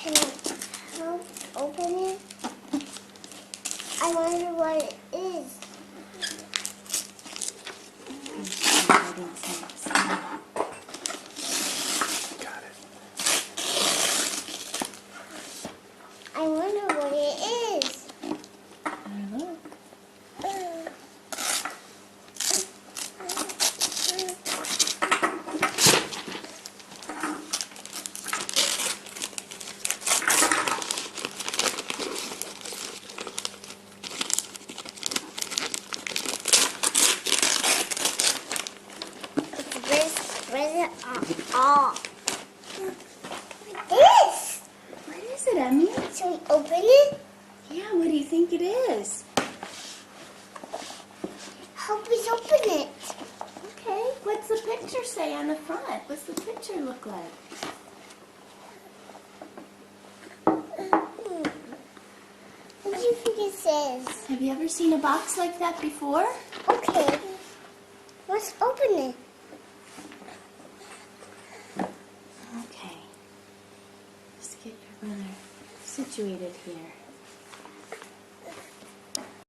Can I help open it? I wonder what it is. Got it. I wonder what it is. Look. Where's it? Oh. This. What is it, Emmy? Should we open it? Yeah, what do you think it is? Help us open it. Okay, what's the picture say on the front? What's the picture look like? What do you think it says? Have you ever seen a box like that before? Okay. Let's open it. Okay. Let's get your brother situated here.